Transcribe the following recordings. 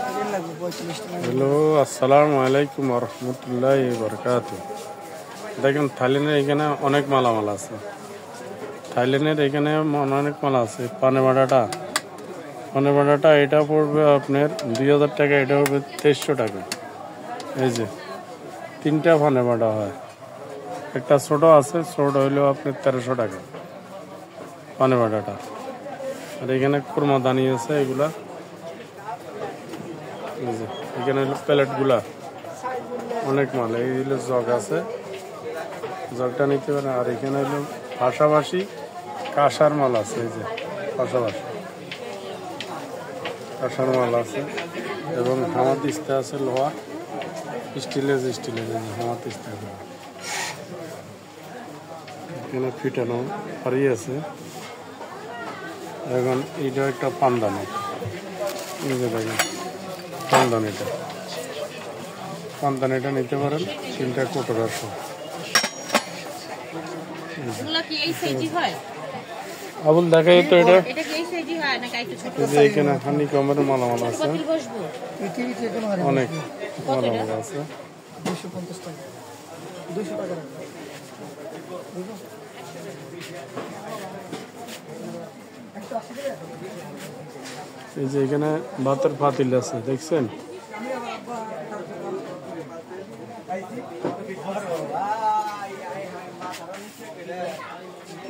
Hello, আসসালামু আলাইকুম রহমতুল্লাহ বরকাত। দেখেন থাইল্যান্ডের এখানে অনেক মালামাল আছে। থাইল্যান্ডের এখানে অনেক মাল আছে। পানে বাটাটা এটা পড়বে আপনার 2000 টাকা, এটা পড়বে 2300 টাকা। এই যে 3টা পানে বাটা হয়, একটা ছোট আছে, ছোট হইলেও আপনার 1300 টাকা পানে বাটাটা। আর এখানে কুরমা দানি আছে, এগুলা এখানে হলো প্যালেটগুলা, অনেক মাল। এই হলো জগ আছে, জগটা নিতে পারেন। আর এখানে হলো পাশাপাশি কাঁসার মাল আছে, এই যে পাশাপাশি কাঁসার মাল আছে, এবং হামার তিস্তা আছে, লোহা স্টিলের এই যে হামার তিস্তা এখানে ফিটানো হারি আছে। এখন এইটা একটা পানদানি, এই যে দেখেন পানদানিটা নিতে পারেন। 3টা কোটর আছে। আবুল দেখাই তো এটা, এখানে হানি কমের মালামাল আছে, অনেক মালামাল আছে। 250 টাকা, 200 টাকা। এই যে এখানে ভাতের পাতিল আছে, দেখছেন?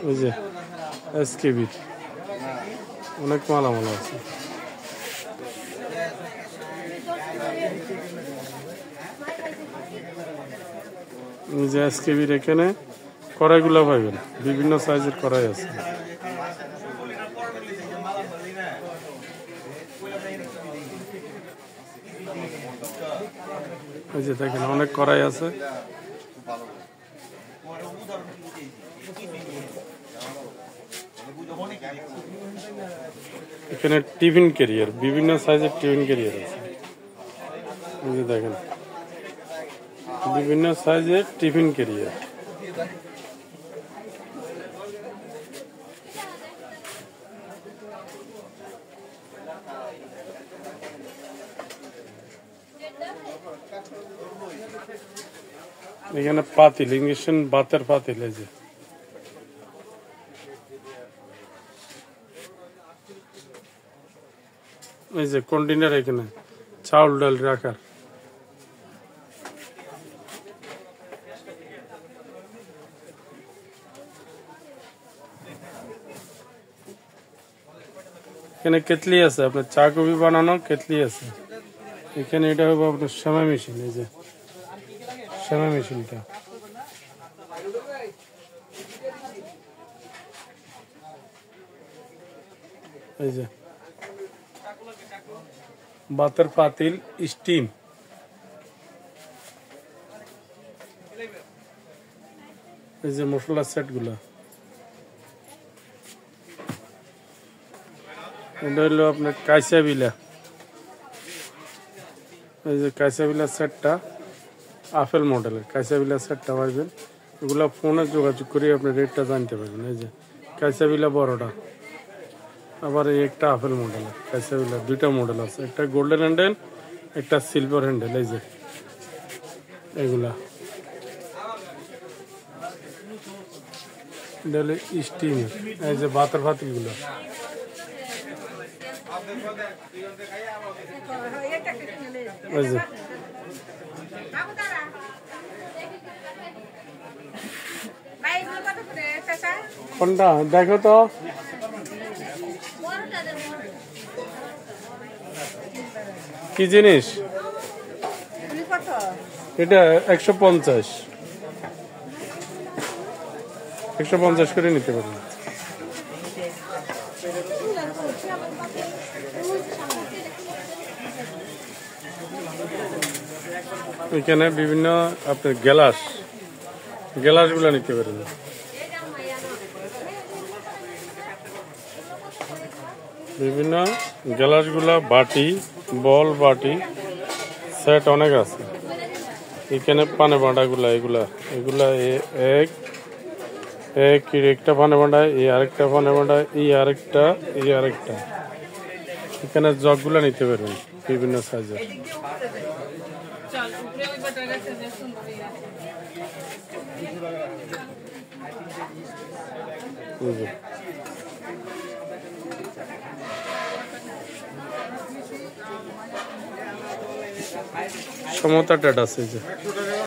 ওই যে এসকেবির অনেক মালামাল আছে। এই যে এসকেবির এখানে কড়াইগুলো পাইবেন, বিভিন্ন সাইজের কড়াই আছে। এই যে দেখেন অনেক কড়াই আছে। এখানে টিফিন ক্যারিয়ার, বিভিন্ন সাইজের টিফিন ক্যারিয়ার আছে। এই যে দেখেন বিভিন্ন সাইজের টিফিন ক্যারিয়ার। এখানে পাতিল, ইংলিশন ভাতের পাতিল, এই যে এই যে কন্টেনার, এখানে চাউল ডাল রাখার। এখানে কেতলি আছে, আপনার চা কফি বানানো কেতলি আছে। এখানে এটা হবে আপনার সেমাই মেশিন, এই যে সেমাই মেশিনটা। এই যে ভাতের পাতিল, স্টিম। এই যে মশলা সেট গুলা, এটা হলো আপনার কাইসাবিলা। এই যে কাইসাবিলা সেটটা আপেল মডেলের কাইসাবিলা সেটটা পাইবেন। এগুলা ফোনে যোগাযোগ করে আপনি রেটটা জানতে পারবেন। এই যে কাইসাবিলা বড়টা, আবার এই একটা আপেল মডেলের কাইসাবিলা, 2টা মডেল আছে, একটা গোল্ডেন হ্যান্ডেল, একটা সিলভার হ্যান্ডেল। এই যে এগুলা স্টিম। এই যে ভাতের পাতিলগুলো, এই যে কোনটা দেখো তো, কি জিনিস এটা? 150 করে নিতে পারেন। এখানে বিভিন্ন আপনার গ্লাস গুলা নিতে পারেন। বিভিন্ন গ্লাস গুলা, বাটি, বল বাটি সেট অনেক আছে। এখানে পানে বাঁটা গুলা, এগুলা একটা পানে বাঁটা, এই আরেকটা পানে বাঁটা, এই আরেকটা এখানে জগগুলো নিতে পারবেন বিভিন্ন সাইজের। সমতা টাটা আছে যে